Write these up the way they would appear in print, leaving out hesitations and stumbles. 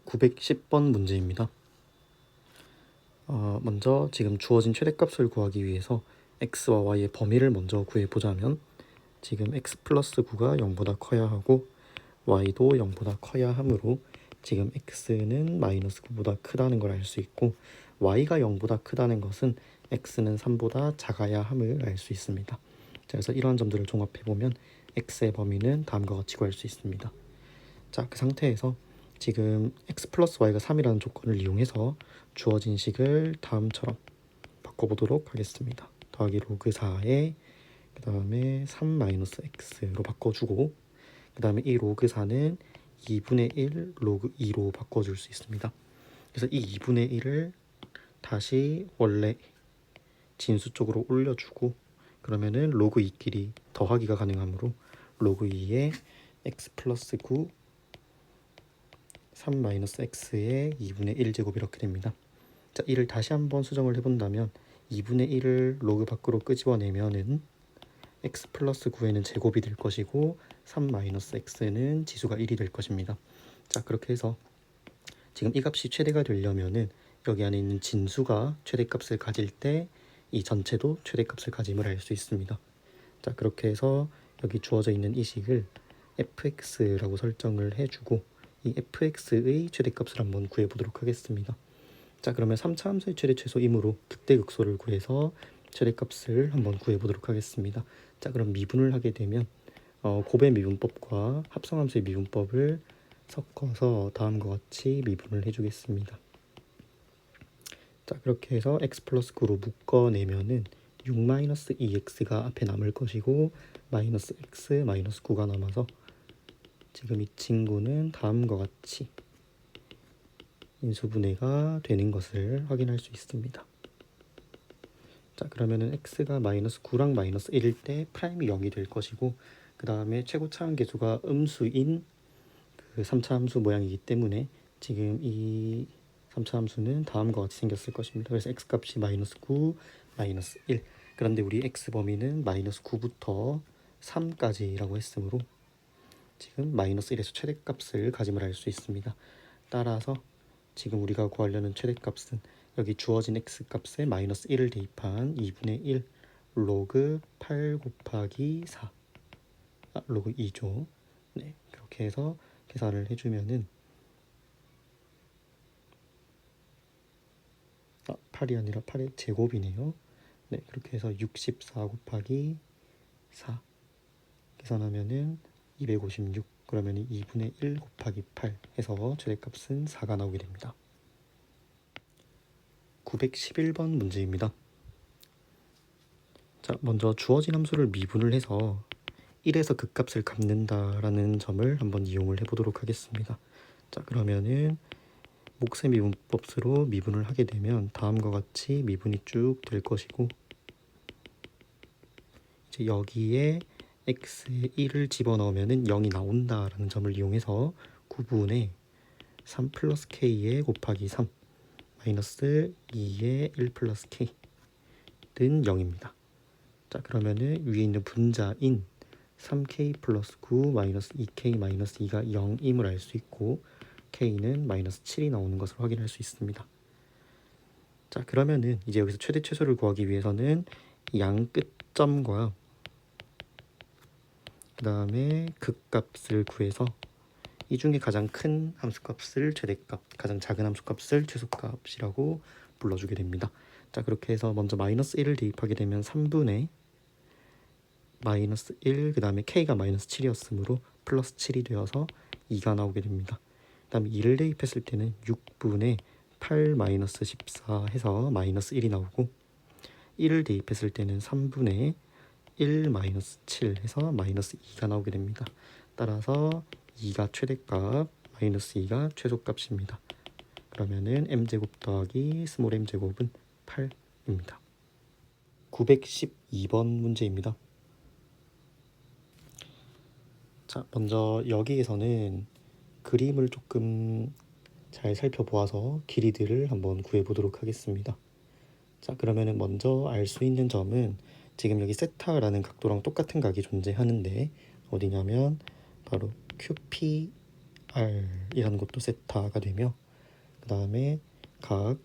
910번 문제입니다. 먼저 지금 주어진 최대값을 구하기 위해서 x와 y의 범위를 먼저 구해보자면 지금 x 플러스 9가 0보다 커야 하고 y도 0보다 커야 하므로 지금 x는 마이너스 9보다 크다는 걸 알 수 있고 y가 0보다 크다는 것은 x는 3보다 작아야 함을 알 수 있습니다. 그래서 이러한 점들을 종합해보면 x의 범위는 다음과 같이 구할 수 있습니다. 자, 그 상태에서 지금 x 플러스 y가 3이라는 조건을 이용해서 주어진 식을 다음처럼 바꿔보도록 하겠습니다. 더하기 로그 4에 그 다음에 3 마이너스 x로 바꿔주고 그 다음에 이 로그 4는 2분의 1 로그 2로 바꿔줄 수 있습니다. 그래서 이 2분의 1을 다시 원래 진수 쪽으로 올려주고 그러면은 로그 2끼리 더하기가 가능하므로 로그 2에 x 플러스 9 3 마이너스 x의 2분의 1제곱 이렇게 됩니다. 자, 이를 다시 한번 수정을 해본다면 2분의 1을 로그 밖으로 끄집어내면은 x 플러스 9에는 제곱이 될 것이고 3 마이너스 x는 지수가 1이 될 것입니다. 자, 그렇게 해서 지금 이 값이 최대가 되려면은 여기 안에 있는 진수가 최대값을 가질 때 이 전체도 최대값을 가짐을 알 수 있습니다. 자, 그렇게 해서 여기 주어져 있는 이 식을 fx라고 설정을 해주고 이 fx의 최대값을 한번 구해보도록 하겠습니다. 자, 그러면 3차 함수의 최대 최소이므로 극대극소를 구해서 최대값을 한번 구해보도록 하겠습니다. 자, 그럼 미분을 하게 되면 곱의 미분법과 합성함수의 미분법을 섞어서 다음과 같이 미분을 해주겠습니다. 자, 그렇게 해서 x 플러스 9로 묶어내면은 6 마이너스 2x가 앞에 남을 것이고 마이너스 x 마이너스 9가 남아서 지금 이 친구는 다음과 같이 인수분해가 되는 것을 확인할 수 있습니다. 자, 그러면은 x가 마이너스 9랑 마이너스 1일 때 프라임이 0이 될 것이고 그 다음에 최고 차함계수가 음수인 그 3차 함수 모양이기 때문에 지금 이 3차 함수는 다음과 같이 생겼을 것입니다. 그래서 x값이 마이너스 9, 마이너스 1. 그런데 우리 x 범위는 마이너스 9부터 3까지라고 했으므로 지금 마이너스 1에서 최대값을 가짐을 알 수 있습니다. 따라서 지금 우리가 구하려는 최대값은 여기 주어진 x값에 마이너스 1을 대입한 2분의 1 로그 8 곱하기 4 로그 2죠. 네, 그렇게 해서 계산을 해주면은 8이 아니라 8의 제곱이네요. 네, 그렇게 해서 64 곱하기 4 계산하면은 256 그러면 2분의 1 곱하기 8 해서 최대값은 4가 나오게 됩니다. 911번 문제입니다. 자, 먼저 주어진 함수를 미분을 해서 1에서 극값을 갚는다라는 점을 한번 이용을 해보도록 하겠습니다. 자, 그러면은 몫의 미분법수로 미분을 하게 되면 다음과 같이 미분이 쭉 될 것이고 이제 여기에 x에 1을 집어넣으면 0이 나온다라는 점을 이용해서 9분의 3 플러스 k에 곱하기 3 마이너스 2에 1 플러스 k는 0입니다. 자, 그러면은 위에 있는 분자인 3k 플러스 9 마이너스 2k 마이너스 2가 0임을 알 수 있고 k는 마이너스 7이 나오는 것을 확인할 수 있습니다. 자, 그러면은 이제 여기서 최대 최소를 구하기 위해서는 양 끝점과 그 다음에 극값을 구해서 이 중에 가장 큰 함수값을 최대값, 가장 작은 함수값을 최소값이라고 불러주게 됩니다. 자, 그렇게 해서 먼저 마이너스 1을 대입하게 되면 3분의 마이너스 1, 그 다음에 k가 마이너스 7이었으므로 플러스 7이 되어서 2가 나오게 됩니다. 그 다음에 2를 대입했을 때는 6분의 8 마이너스 14 해서 마이너스 1이 나오고 1을 대입했을 때는 3분의 1 마이너스 7 해서 마이너스 2가 나오게 됩니다. 따라서 2가 최대값, 마이너스 2가 최소값입니다. 그러면은 m제곱 더하기 스몰 m제곱은 8입니다. 912번 문제입니다. 자, 먼저 여기에서는 그림을 조금 잘 살펴보아서 길이들을 한번 구해보도록 하겠습니다. 자, 그러면은 먼저 알 수 있는 점은 지금 여기 세타라는 각도랑 똑같은 각이 존재하는데 어디냐면 바로 QPR이라는 QR이라는 것도 세타가 되며 그 다음에 각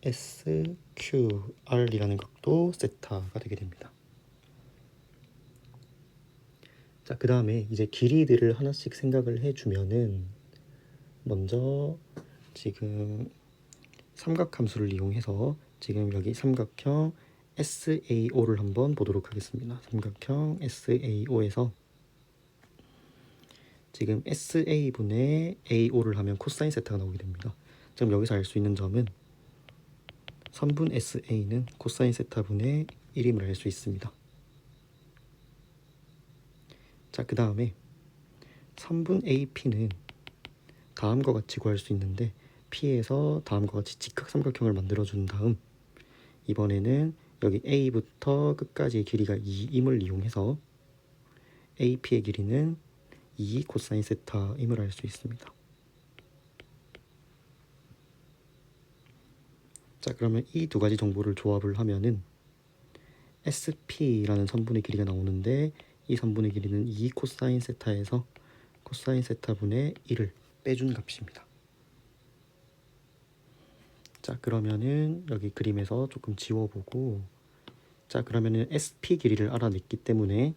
SQR이라는 것도 세타가 되게 됩니다. 자, 그 다음에 이제 길이들을 하나씩 생각을 해주면은 먼저 지금 삼각함수를 이용해서 지금 여기 삼각형 SAO를 한번 보도록 하겠습니다. 삼각형 SAO에서 지금 SA분의 AO를 하면 코사인 세타가 나오게 됩니다. 지금 여기서 알 수 있는 점은 선분 SA는 코사인 세타분의 1임을 알 수 있습니다. 자, 그 다음에 선분 AP는 다음과 같이 구할 수 있는데 P에서 다음과 같이 직각삼각형을 만들어준 다음 이번에는 여기 A부터 끝까지의 길이가 2임을 이용해서 AP의 길이는 2 코사인 세타임을 알 수 있습니다. 자, 그러면 이 두 가지 정보를 조합을 하면은 SP라는 선분의 길이가 나오는데 이 선분의 길이는 2 코사인 세타에서 코사인 세타분의 1을 빼준 값입니다. 자, 그러면은 여기 그림에서 조금 지워보고 자, 그러면은 SP 길이를 알아냈기 때문에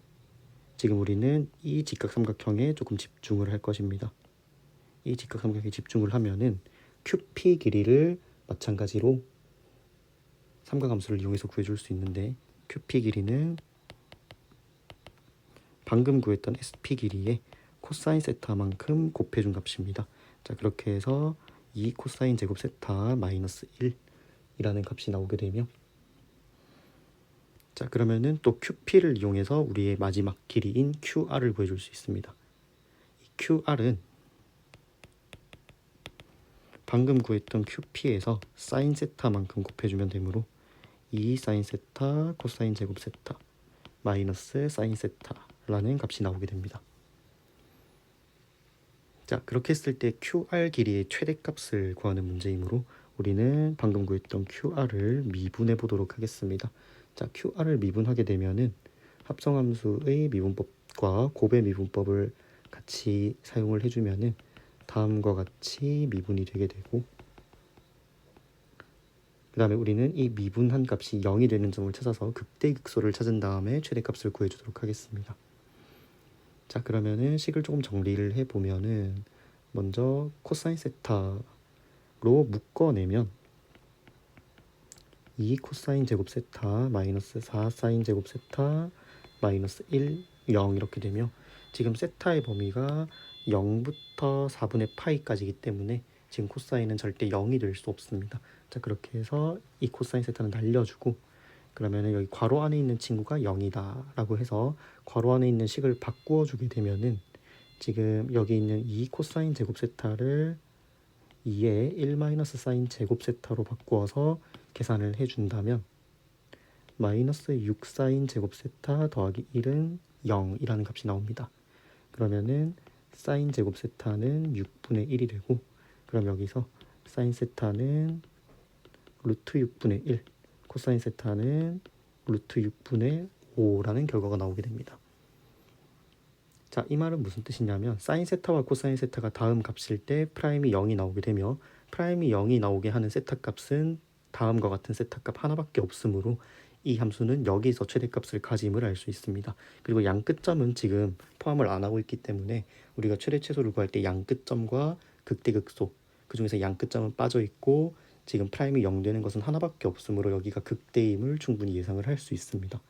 지금 우리는 이 직각삼각형에 조금 집중을 할 것입니다. 이 직각삼각형에 집중을 하면은 QP 길이를 마찬가지로 삼각함수를 이용해서 구해줄 수 있는데 QP 길이는 방금 구했던 SP 길이에 코사인 세타만큼 곱해준 값입니다. 자, 그렇게 해서 2 코사인 제곱 세타 마이너스 1이라는 값이 나오게 되며 자, 그러면은 또 QP를 이용해서 우리의 마지막 길이인 QR을 구해줄 수 있습니다. 이 QR은 방금 구했던 QP에서 사인 세타만큼 곱해주면 되므로 2 사인 세타 코사인 제곱 세타 마이너스 사인 세타라는 값이 나오게 됩니다. 자, 그렇게 했을 때 QR 길이의 최대값을 구하는 문제이므로 우리는 방금 구했던 QR을 미분해 보도록 하겠습니다. 자, QR을 미분하게 되면은 합성함수의 미분법과 곱의 미분법을 같이 사용을 해주면은 다음과 같이 미분이 되게 되고 그 다음에 우리는 이 미분한 값이 0이 되는 점을 찾아서 극대극소를 찾은 다음에 최대값을 구해주도록 하겠습니다. 자, 그러면은 식을 조금 정리를 해보면은 먼저 코사인 세타로 묶어내면 2 코사인 제곱 세타 마이너스 4 사인 제곱 세타 마이너스 1, 0 이렇게 되며 지금 세타의 범위가 0부터 4분의 파이까지이기 때문에 지금 코사인은 절대 0이 될 수 없습니다. 자, 그렇게 해서 이 코사인 세타는 날려주고 그러면은 여기 괄호 안에 있는 친구가 0이다 라고 해서 괄호 안에 있는 식을 바꾸어 주게 되면은 지금 여기 있는 2 코사인 제곱 세타를 2의 1 마이너스 사인 제곱 세타로 바꾸어서 계산을 해준다면 마이너스 6 사인 제곱 세타 더하기 1은 0이라는 값이 나옵니다. 그러면은 사인 제곱 세타는 6분의 1이 되고 그럼 여기서 사인 세타는 루트 6분의 1 코사인 세타는 루트 6분의 5라는 결과가 나오게 됩니다. 자, 이 말은 무슨 뜻이냐면 사인 세타와 코사인 세타가 다음 값일 때 프라임이 0이 나오게 되며 프라임이 0이 나오게 하는 세타 값은 다음과 같은 세타 값 하나밖에 없으므로 이 함수는 여기서 최대값을 가짐을 알 수 있습니다. 그리고 양 끝점은 지금 포함을 안 하고 있기 때문에 우리가 최대 최소를 구할 때 양 끝점과 극대극소 그 중에서 양 끝점은 빠져 있고 지금 프라임이 0 되는 것은 하나밖에 없으므로 여기가 극대임을 충분히 예상을 할 수 있습니다.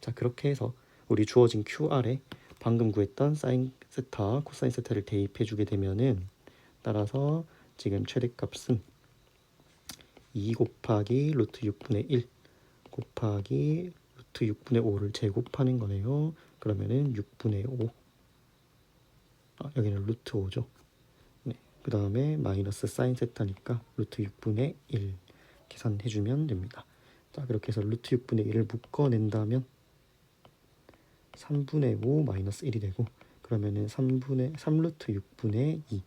자, 그렇게 해서 우리 주어진 QR에 방금 구했던 사인 세타, 코사인 세타를 대입해 주게 되면은 따라서 지금 최대값은 2 곱하기 루트 6분의 1 곱하기 루트 6분의 5를 제곱하는 거네요. 그러면은 6분의 5 여기는 루트 5죠. 네, 그 다음에 마이너스 사인 세타니까 루트 6분의 1 계산해주면 됩니다. 자, 그렇게 해서 루트 6분의 1을 묶어낸다면 3분의 5 마이너스 1이 되고 그러면은 3루트 6분의 2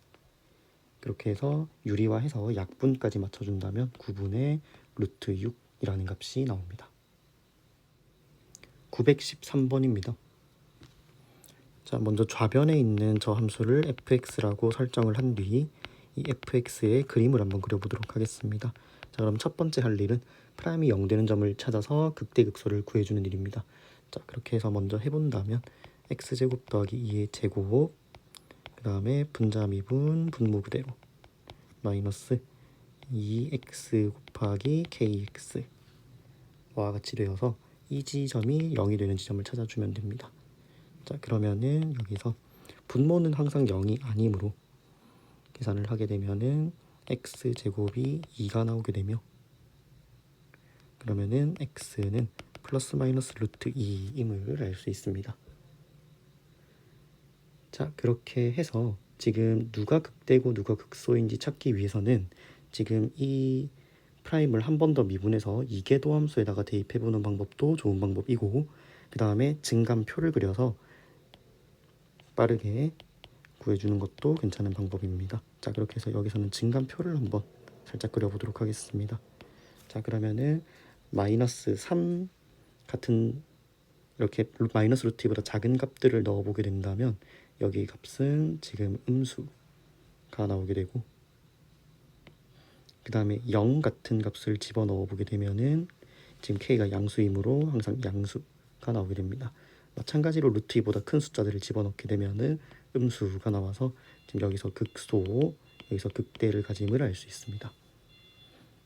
그렇게 해서 유리화해서 약분까지 맞춰준다면 9분의 루트 6이라는 값이 나옵니다. 913번입니다. 자, 먼저 좌변에 있는 저 함수를 fx라고 설정을 한 뒤 이 fx의 그림을 한번 그려보도록 하겠습니다. 자, 그럼 첫 번째 할 일은 프라임이 0 되는 점을 찾아서 극대극소를 구해주는 일입니다. 자, 그렇게 해서 먼저 해본다면 x제곱 더하기 2의 제곱, 그 다음에 분자 미분 분모 그대로 마이너스 2x 곱하기 kx와 같이 되어서 이 지점이 0이 되는 지점을 찾아주면 됩니다. 자, 그러면은 여기서 분모는 항상 0이 아니므로 계산을 하게 되면은 x제곱이 2가 나오게 되며, 그러면은 x는 플러스 마이너스 루트 2임을 알 수 있습니다. 자, 그렇게 해서 지금 누가 극대고 누가 극소인지 찾기 위해서는 지금 이 프라임을 한 번 더 미분해서 이계도함수에다가 대입해보는 방법도 좋은 방법이고, 그 다음에 증감표를 그려서 빠르게 구해주는 것도 괜찮은 방법입니다. 자, 그렇게 해서 여기서는 증감표를 한번 살짝 그려보도록 하겠습니다. 자, 그러면은 마이너스 3 같은 이렇게 마이너스 루트 2보다 작은 값들을 넣어보게 된다면 여기 값은 지금 음수가 나오게 되고, 그 다음에 0 같은 값을 집어넣어 보게 되면은 지금 k가 양수이므로 항상 양수가 나오게 됩니다. 마찬가지로 루트 2보다 큰 숫자들을 집어넣게 되면은 음수가 나와서 지금 여기서 극소, 여기서 극대를 가짐을 알 수 있습니다.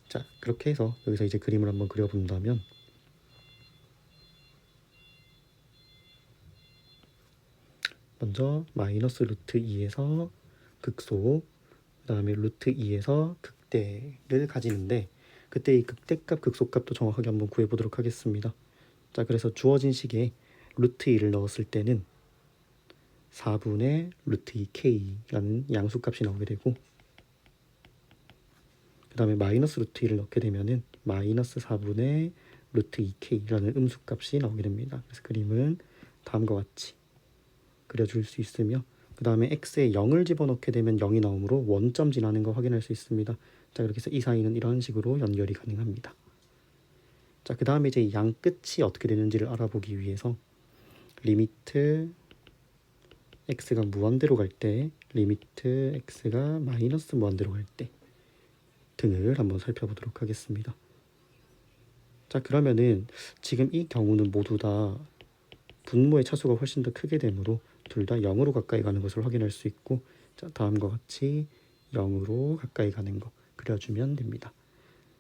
자, 그렇게 해서 여기서 이제 그림을 한번 그려본다면 먼저 마이너스 루트 2에서 극소, 그 다음에 루트 2에서 극대를 가지는데, 그때 이 극대값 극소값도 정확하게 한번 구해보도록 하겠습니다. 자, 그래서 주어진 식에 루트 2를 넣었을 때는 4분의 루트 2k라는 양수값이 나오게 되고, 그 다음에 마이너스 루트 2를 넣게 되면은 마이너스 4분의 루트 2k라는 음수값이 나오게 됩니다. 그래서 그림은 다음과 같이 그려줄 수 있으며, 그 다음에 x에 0을 집어넣게 되면 0이 나오므로 원점 지나는 거 확인할 수 있습니다. 자, 그렇게 해서 이 사이는 이런 식으로 연결이 가능합니다. 자, 그 다음에 이제 양 끝이 어떻게 되는지를 알아보기 위해서 리미트 x가 무한대로 갈 때, 리미트 x가 마이너스 무한대로 갈 때 등을 한번 살펴보도록 하겠습니다. 자, 그러면은 지금 이 경우는 모두 다 분모의 차수가 훨씬 더 크게 되므로 둘 다 0으로 가까이 가는 것을 확인할 수 있고, 자, 다음과 같이 0으로 가까이 가는 거 그려주면 됩니다.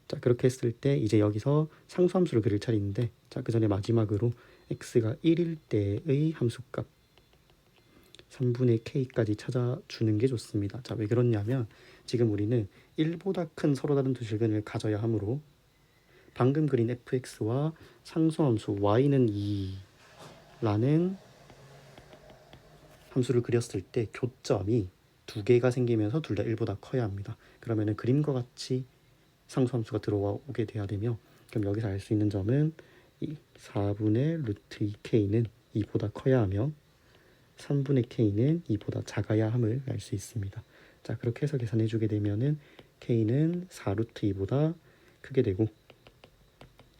자, 그렇게 했을 때 이제 여기서 상수함수를 그릴 차례인데, 자, 그 전에 마지막으로 x가 1일 때의 함수값 3분의 k까지 찾아주는 게 좋습니다. 자, 왜 그렇냐면 지금 우리는 1보다 큰 서로 다른 두 실근을 가져야 하므로 방금 그린 fx와 상수함수 y는 2라는 함수를 그렸을 때 교점이 두 개가 생기면서 둘 다 1보다 커야 합니다. 그러면은 그림과 같이 상수함수가 들어오게 돼야 되며, 그럼 여기서 알 수 있는 점은 이 4분의 루트 2k는 2보다 커야 하며 3분의 k는 2보다 작아야 함을 알 수 있습니다. 자, 그렇게 해서 계산해 주게 되면은 k는 4루트 2보다 크게 되고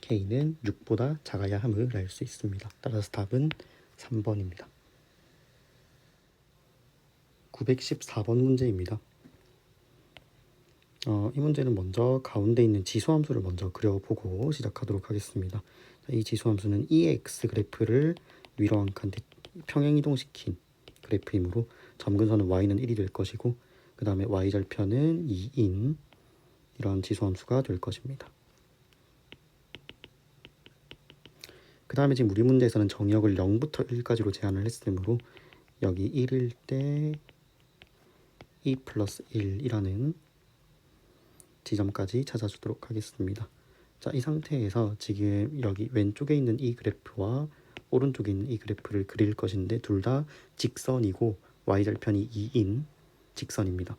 k는 6보다 작아야 함을 알 수 있습니다. 따라서 답은 3번입니다. 914번 문제입니다. 이 문제는 먼저 가운데 있는 지수함수를 먼저 그려보고 시작하도록 하겠습니다. 자, 이 지수함수는 이 x 그래프를 위로 한 칸 평행이동시킨 그래프이므로 점근선은 y는 1이 될 것이고, 그 다음에 y절편은 2인 이런 지수함수가 될 것입니다. 그 다음에 지금 우리 문제에서는 정의역을 0부터 1까지로 제한을 했으므로 여기 1일 때 2 플러스 1이라는 지점까지 찾아주도록 하겠습니다. 자, 이 상태에서 지금 여기 왼쪽에 있는 이 그래프와 오른쪽에 있는 이 그래프를 그릴 것인데 둘 다 직선이고 y절편이 2인 직선입니다.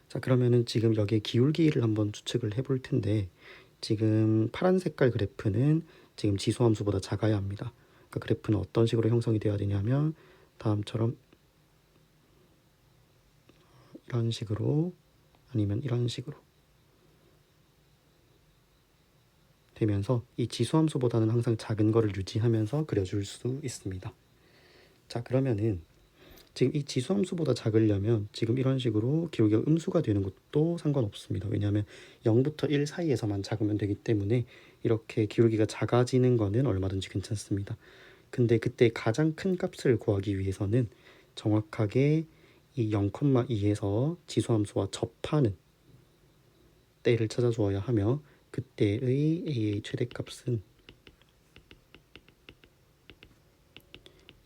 자, 그러면은 지금 여기에 기울기를 한번 추측을 해볼 텐데, 지금 파란 색깔 그래프는 지금 지수함수보다 작아야 합니다. 그러니까 그래프는 어떤 식으로 형성이 되어야 되냐면 다음처럼 이런 식으로 아니면 이런 식으로 되면서 이 지수함수보다는 항상 작은 거를 유지하면서 그려줄 수 있습니다. 자, 그러면은 지금 이 지수함수보다 작으려면 지금 이런 식으로 기울기가 음수가 되는 것도 상관없습니다. 왜냐하면 0부터 1 사이에서만 작으면 되기 때문에 이렇게 기울기가 작아지는 거는 얼마든지 괜찮습니다. 근데 그때 가장 큰 값을 구하기 위해서는 정확하게 이 0,2에서 지수함수와 접하는 때를 찾아주어야 하며, 그때의 a의 최대값은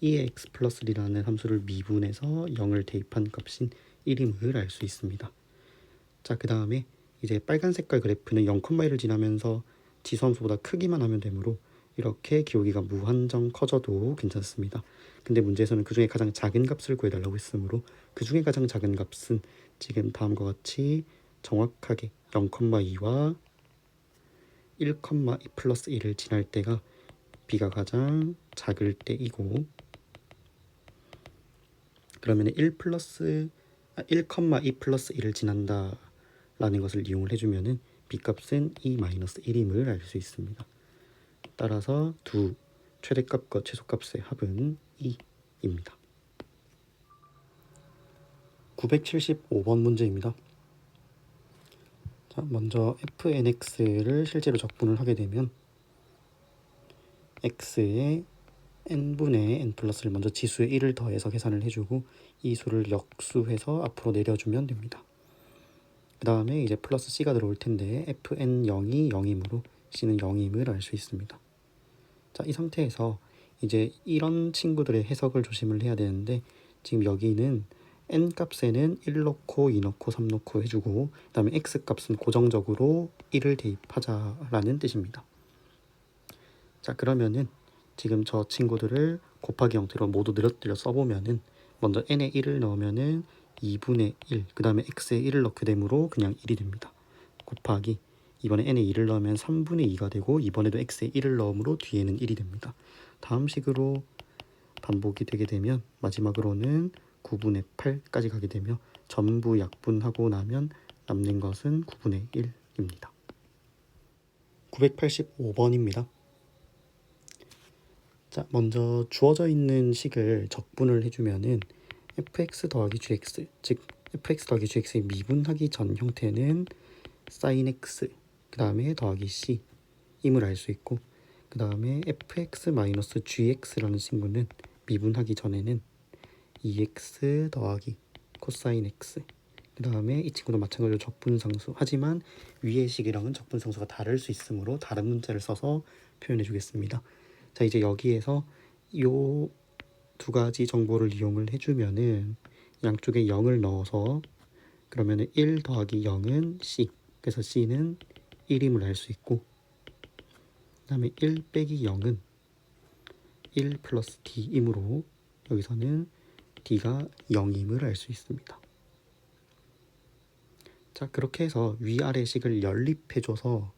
2의 x 플러스 D라는 함수를 미분해서 0을 대입한 값인 1임을 알 수 있습니다. 자, 그 다음에 이제 빨간 색깔 그래프는 0,1을 지나면서 지수함수보다 크기만 하면 되므로 이렇게 기울기가 무한정 커져도 괜찮습니다. 근데 문제에서는 그 중에 가장 작은 값을 구해달라고 했으므로 그 중에 가장 작은 값은 지금 다음과 같이 정확하게 0,2와 1,2 플러스 1을 지날 때가 b가 가장 작을 때이고, 그러면 1,2 플러스 1을 지난다 라는 것을 이용을 해주면은 b값은 2-1임을 알 수 있습니다. 따라서 두 최대값과 최소값의 합은 2입니다. 975번 문제입니다. 자, 먼저 fnx를 실제로 적분을 하게 되면 x에 n분의 n 플러스를 먼저 지수에 1을 더해서 계산을 해주고 이 수를 역수해서 앞으로 내려주면 됩니다. 그 다음에 이제 플러스 c가 들어올 텐데 fn0이 0이므로 c는 0임을 알 수 있습니다. 자, 이 상태에서 이제 이런 친구들의 해석을 조심을 해야 되는데, 지금 여기는 n 값에는 1 넣고 2 넣고 3 넣고 해주고, 그 다음에 x 값은 고정적으로 1을 대입하자라는 뜻입니다. 자, 그러면은 지금 저 친구들을 곱하기 형태로 모두 늘어뜨려 써보면은 먼저 n에 1을 넣으면은 2분의 1, 그 다음에 x에 1을 넣게 되므로 그냥 1이 됩니다. 곱하기 이번에 n에 2를 넣으면 3분의 2가 되고, 이번에도 x에 1을 넣으므로 뒤에는 1이 됩니다. 다음 식으로 반복이 되게 되면 마지막으로는 9분의 8까지 가게 되며 전부 약분하고 나면 남는 것은 9분의 1입니다. 985번입니다. 자, 먼저 주어져 있는 식을 적분을 해주면은 fx 더하기 gx, 즉 fx 더하기 gx의 미분하기 전 형태는 sin x, 그 다음에 더하기 c 임을 알 수 있고, 그 다음에 fx 마이너스 gx라는 친구는 미분하기 전에는 2x 더하기 코사인 x, 그 다음에 이 친구도 마찬가지로 적분상수, 하지만 위의 식이랑은 적분상수가 다를 수 있으므로 다른 문자를 써서 표현해 주겠습니다. 자, 이제 여기에서 요 두 가지 정보를 이용을 해주면은 양쪽에 0을 넣어서 그러면은 1 더하기 0은 c, 그래서 c는 1임을 알 수 있고, 그 다음에 1 빼기 0은 1 플러스 d이므로 여기서는 d가 0임을 알 수 있습니다. 자, 그렇게 해서 위아래 식을 연립해줘서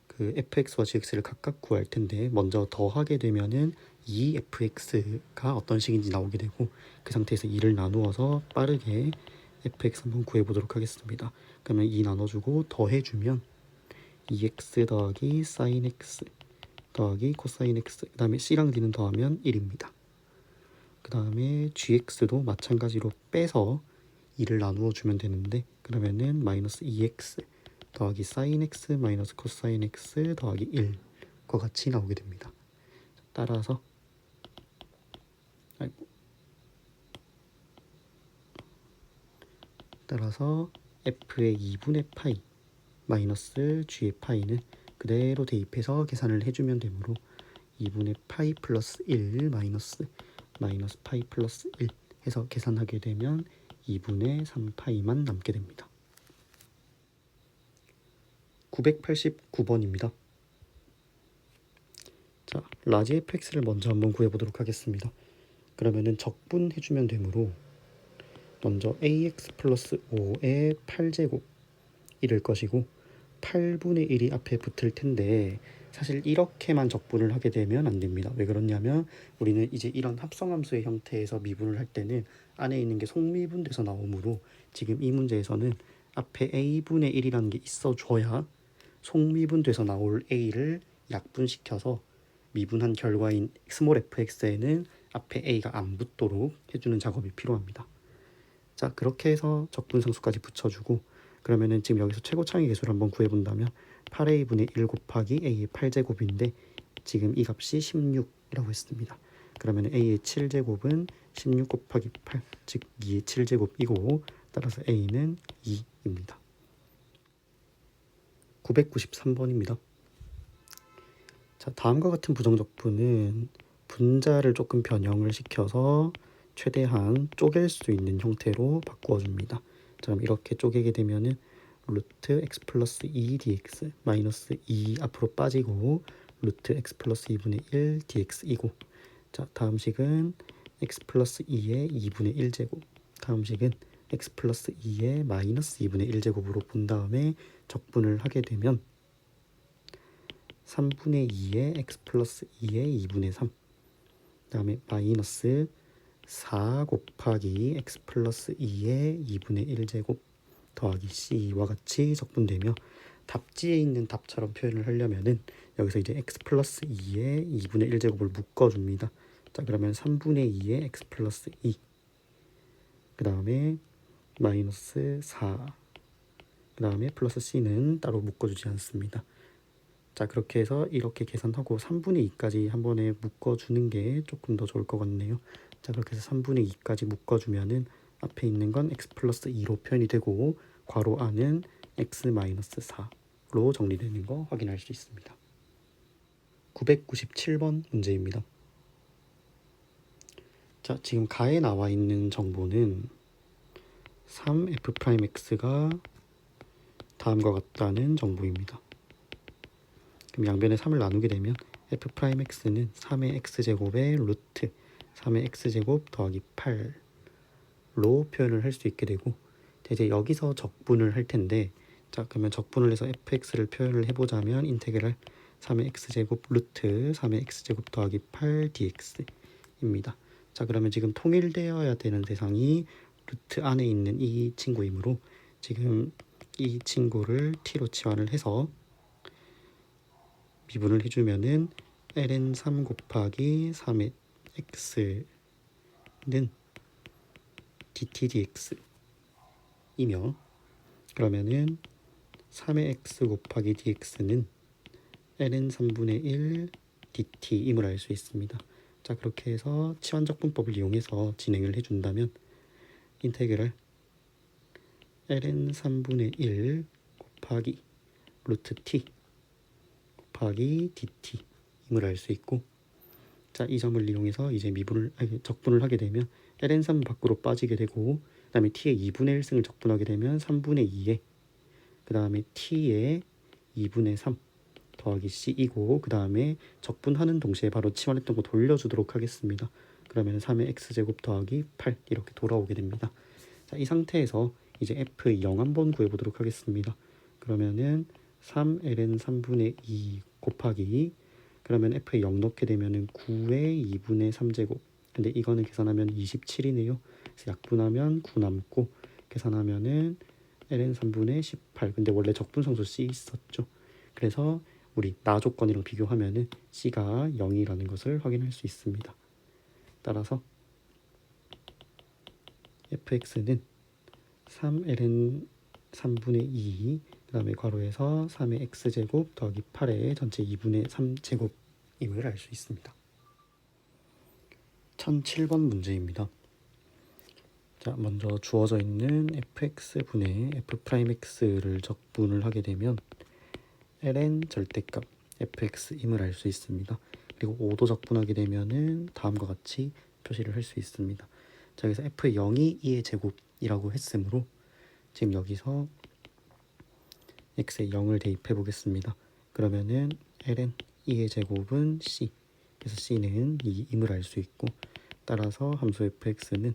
그 fx와 gx를 각각 구할 텐데, 먼저 더하게 되면은 2fx가 어떤 식인지 나오게 되고, 그 상태에서 2를 나누어서 빠르게 fx 한번 구해보도록 하겠습니다. 그러면 2 나눠주고 더해주면 2x 더하기 sin x 더하기 코사인 x, 그 다음에 c랑 d는 더하면 1입니다. 그 다음에 gx도 마찬가지로 빼서 2를 나누어 주면 되는데, 그러면은 마이너스 2x 더하기 sin x 마이너스 코사인 x 더하기 1과 같이 나오게 됩니다. 따라서 f의 2분의 파이 마이너스 g의 파이는 그대로 대입해서 계산을 해주면 되므로 2분의 파이 플러스 1 마이너스 파이 플러스 1 해서 계산하게 되면 2분의 3파이만 남게 됩니다. 989번입니다. 자, 라지 fx를 먼저 한번 구해보도록 하겠습니다. 그러면은 적분해주면 되므로 먼저 ax 플러스 5의 8제곱 이럴 것이고, 8분의 1이 앞에 붙을 텐데 사실 이렇게만 적분을 하게 되면 안 됩니다. 왜 그러냐면 우리는 이제 이런 합성함수의 형태에서 미분을 할 때는 안에 있는 게 속미분돼서 나오므로 지금 이 문제에서는 앞에 a분의 1이라는 게 있어줘야 속미분돼서 나올 a를 약분시켜서 미분한 결과인 스몰 fx에는 앞에 a가 안 붙도록 해주는 작업이 필요합니다. 자, 그렇게 해서 적분상수까지 붙여주고, 그러면은 지금 여기서 최고차항의 개수를 한번 구해본다면 8a분의 1 곱하기 a의 8제곱인데 지금 이 값이 16이라고 했습니다. 그러면 a의 7제곱은 16 곱하기 8, 즉 2의 7제곱이고, 따라서 a는 2입니다. 993번입니다. 자, 다음과 같은 부정적분은 분자를 조금 변형을 시켜서 최대한 쪼갤 수 있는 형태로 바꾸어 줍니다. 자, 그럼 이렇게 쪼개게 되면은 루트 x 플러스 2 dx 마이너스 2 앞으로 빠지고 루트 x 플러스 2분의 1 dx이고, 자, 다음 식은 x 플러스 2의 2분의 1제곱, 다음 식은 x 플러스 2의 마이너스 2분의 1제곱으로 본 다음에 적분을 하게 되면 3분의 2의 x 플러스 2의 2분의 3, 그 다음에 마이너스 4 곱하기 x 플러스 2의 2분의 1제곱 더하기 c와 같이 적분되며, 답지에 있는 답처럼 표현을 하려면은 여기서 이제 x 플러스 2의 2분의 1제곱을 묶어줍니다. 자, 그러면 3분의 2의 x 플러스 2, 그 다음에 마이너스 4, 그 다음에 플러스 c는 따로 묶어주지 않습니다. 자, 그렇게 해서 이렇게 계산하고 3분의 2까지 한 번에 묶어주는 게 조금 더 좋을 것 같네요. 자, 그렇게 해서 3분의 2까지 묶어주면은 앞에 있는 건 x 플러스 2로 표현이 되고 괄호 안은 x 마이너스 4로 정리되는 거 확인할 수 있습니다. 997번 문제입니다. 자, 지금 가에 나와 있는 정보는 3f'x가 다음과 같다는 정보입니다. 그럼 양변에 3을 나누게 되면 f'x는 3의 x제곱의 루트 3의 x제곱 더하기 8로 표현을 할 수 있게 되고, 이제 여기서 적분을 할 텐데, 자, 그러면 적분을 해서 fx를 표현을 해보자면 인테그랄 3의 x제곱 루트 3의 x제곱 더하기 8 dx입니다. 자, 그러면 지금 통일되어야 되는 대상이 루트 안에 있는 이 친구이므로 지금 이 친구를 t로 치환을 해서 미분을 해주면은 ln 3 곱하기 3의 x는 dt dx이며, 그러면은 3의 x 곱하기 dx는 ln 3분의 1 dt임을 알 수 있습니다. 자, 그렇게 해서 치환적분법을 이용해서 진행을 해준다면 인테그랄 ln 3분의 1 곱하기 루트 t 곱하기 dt임을 알 수 있고, 자, 이 점을 이용해서 이제 적분을 하게 되면 ln 3 밖으로 빠지게 되고, 그 다음에 t의 2분의 1승을 적분하게 되면 3분의 2에 그 다음에 t의 2분의 3 더하기 c이고, 그 다음에 적분하는 동시에 바로 치환했던 거 돌려주도록 하겠습니다. 그러면 3의 x제곱 더하기 8 이렇게 돌아오게 됩니다. 자, 이 상태에서 이제 f0 한번 구해보도록 하겠습니다. 그러면은 3ln 3분의 2 곱하기, 그러면 f에 0 넣게 되면은 9의 2분의 3제곱, 근데 이거는 계산하면 27이네요. 그래서 약분하면 9 남고, 계산하면은 ln 3분의 18, 근데 원래 적분상수 c 있었죠. 그래서 우리 나 조건이랑 비교하면은 c가 0이라는 것을 확인할 수 있습니다. 따라서 fx는 3ln 3분의 2, 그 다음에 괄호에서 3의 x제곱 더하기 8의 전체 2분의 3제곱임을 알 수 있습니다. 1007번 문제입니다. 자, 먼저 주어져 있는 fx분의 f'x를 적분을 하게 되면 ln 절대값 fx임을 알 수 있습니다. 그리고 5도 적분하게 되면은 다음과 같이 표시를 할 수 있습니다. 자, 여기서 f0이 2의 제곱이라고 했으므로 지금 여기서 x에 0을 대입해 보겠습니다. 그러면은 ln 2의 제곱은 c, 그래서 c는 2임을 알 수 있고, 따라서 함수 fx는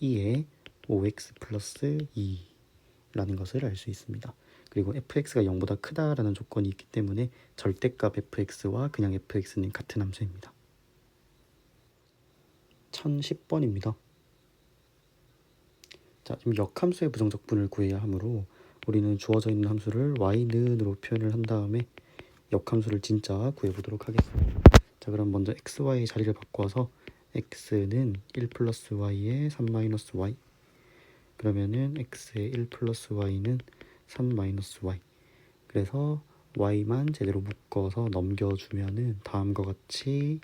2의 5x 플러스 2라는 것을 알 수 있습니다. 그리고 fx가 0보다 크다라는 조건이 있기 때문에 절대값 fx와 그냥 fx는 같은 함수입니다. 1010번입니다. 자, 지금 역함수의 부정적분을 구해야 하므로 우리는 주어져 있는 함수를 y는으로 표현을 한 다음에 역함수를 진짜 구해보도록 하겠습니다. 자, 그럼 먼저 xy의 자리를 바꿔서 x는 1 플러스 y에 3 마이너스 y. 그러면은 x의 1 플러스 y는 3 마이너스 y. 그래서 y만 제대로 묶어서 넘겨주면은 다음과 같이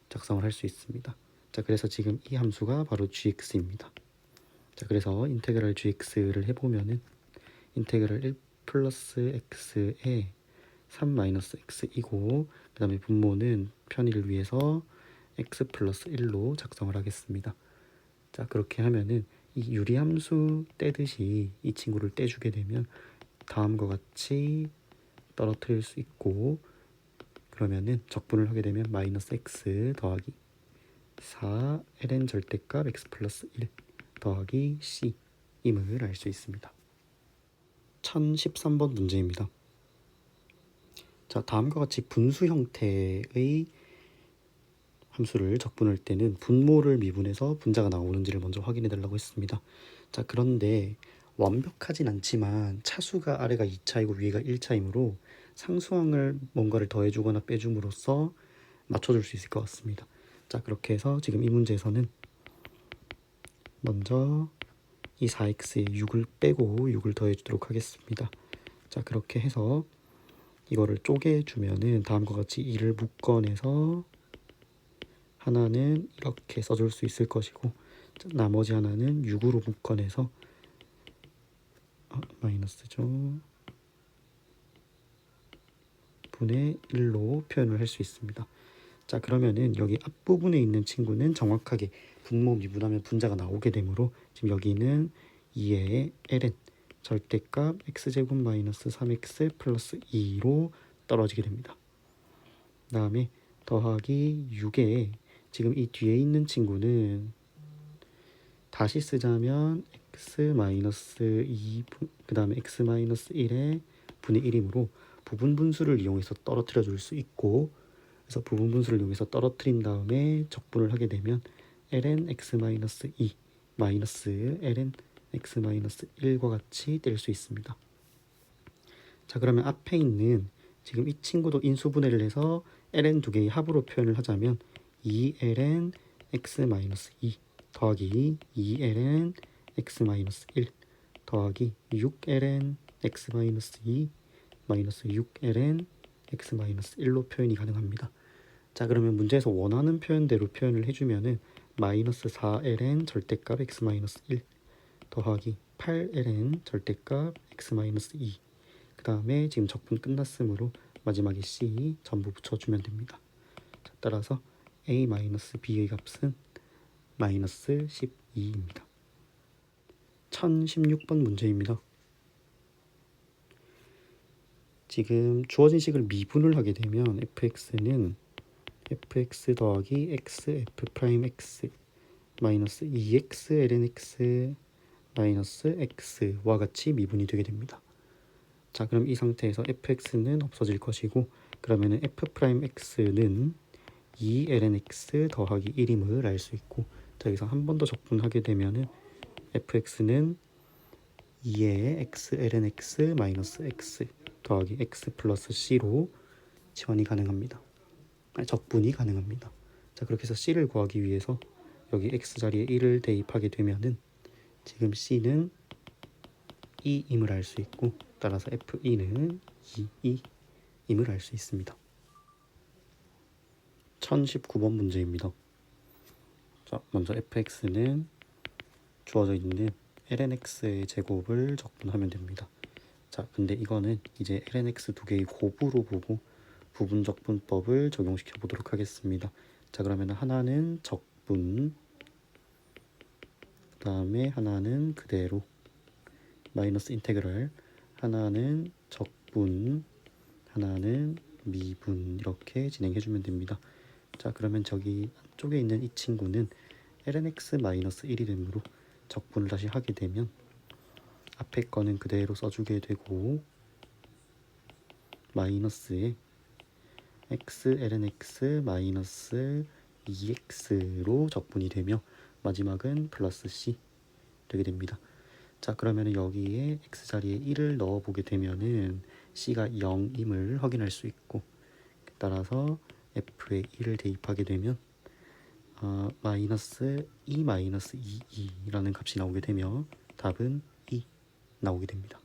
작성을 할 수 있습니다. 자, 그래서 지금 이 함수가 바로 gx입니다. 자, 그래서 인테그랄 gx를 해보면은 인테그랄 1 플러스 x에 3 마이너스 x이고, 그 다음에 분모는 편의를 위해서 x 플러스 1로 작성을 하겠습니다. 자, 그렇게 하면은 이 유리함수 떼듯이 이 친구를 떼주게 되면 다음과 같이 떨어뜨릴 수 있고, 그러면은 적분을 하게 되면 마이너스 x 더하기 4 ln 절대값 x 플러스 1 더하기 c 임을 알 수 있습니다. 1013번 문제입니다. 자, 다음과 같이 분수 형태의 함수를 적분할 때는 분모를 미분해서 분자가 나오는지를 먼저 확인해 달라고 했습니다. 자, 그런데 완벽하진 않지만 차수가 아래가 2차이고 위가 1차이므로 상수항을 뭔가를 더해주거나 빼줌으로써 맞춰줄 수 있을 것 같습니다. 자, 그렇게 해서 지금 이 문제에서는 먼저 이 4x에 6을 빼고 6을 더해주도록 하겠습니다. 자, 그렇게 해서 이거를 쪼개주면은 다음과 같이 2를 묶어내서 하나는 이렇게 써줄 수 있을 것이고, 나머지 하나는 6으로 묶어내서 마이너스죠. 분의 1로 표현을 할 수 있습니다. 자, 그러면은 여기 앞부분에 있는 친구는 정확하게 분모 미분하면 분자가 나오게 되므로 지금 여기는 2의 ln 절대값 x제곱 마이너스 3x 플러스 2로 떨어지게 됩니다. 그 다음에 더하기 6에 지금 이 뒤에 있는 친구는 다시 쓰자면 x 마이너스 2, 그 다음에 x 마이너스 1의 분의 1이므로 부분 분수를 이용해서 떨어뜨려 줄 수 있고, 그래서 부분 분수를 이용해서 떨어뜨린 다음에 적분을 하게 되면 ln x 마이너스 2 마이너스 ln x 마이너스 1과 같이 뗄 수 있습니다. 자, 그러면 앞에 있는 지금 이 친구도 인수분해를 해서 ln 두 개의 합으로 표현을 하자면 2ln x 마이너스 2 더하기 2ln x 마이너스 1 더하기 6ln x 마이너스 2 마이너스 6ln x 마이너스 1로 표현이 가능합니다. 자, 그러면 문제에서 원하는 표현대로 표현을 해주면은 마이너스 4ln 절대값 x 마이너스 1 더하기 8ln 절대값 x 마이너스 2, 그 다음에 지금 적분 끝났으므로 마지막에 c 전부 붙여주면 됩니다. 자, 따라서 a 마이너스 b의 값은 마이너스 12입니다. 1016번 문제입니다. 지금 주어진 식을 미분을 하게 되면 fx는 fx 더하기 x f 프라임 x 마이너스 2x ln x 마이너스 x와 같이 미분이 되게 됩니다. 자, 그럼 이 상태에서 fx는 없어질 것이고, 그러면은 f 프라임 x는 2 ln x 더하기 1임을 알 수 있고, 자, 여기서 한 번 더 적분하게 되면은 fx는 2의 x ln x 마이너스 x 더하기 x 플러스 c로 치환이 가능합니다. 적분이 가능합니다. 자, 그렇게 해서 c를 구하기 위해서 여기 x 자리에 1을 대입하게 되면은 지금 c는 2임을 알 수 있고, 따라서 f2는 2임을 알 수 있습니다. 1019번 문제입니다. 자, 먼저 fx는 주어져 있는 ln x의 제곱을 적분하면 됩니다. 자, 근데 이거는 이제 ln x 두 개의 곱으로 보고 부분적분법을 적용시켜 보도록 하겠습니다. 자, 그러면 하나는 적분, 그 다음에 하나는 그대로 마이너스 인테그랄, 하나는 적분, 하나는 미분, 이렇게 진행해주면 됩니다. 자, 그러면 저기 안쪽에 있는 이 친구는 ln x 마이너스 1이 되므로 적분을 다시 하게 되면 앞에 거는 그대로 써주게 되고, 마이너스에 x ln x 마이너스 2x로 적분이 되며 마지막은 플러스 c 되게 됩니다. 자, 그러면 여기에 x 자리에 1을 넣어 보게 되면은 c가 0임을 확인할 수 있고, 따라서 f에 1을 대입하게 되면 마이너스 2 마이너스 2라는 값이 나오게 되며 답은 2 나오게 됩니다.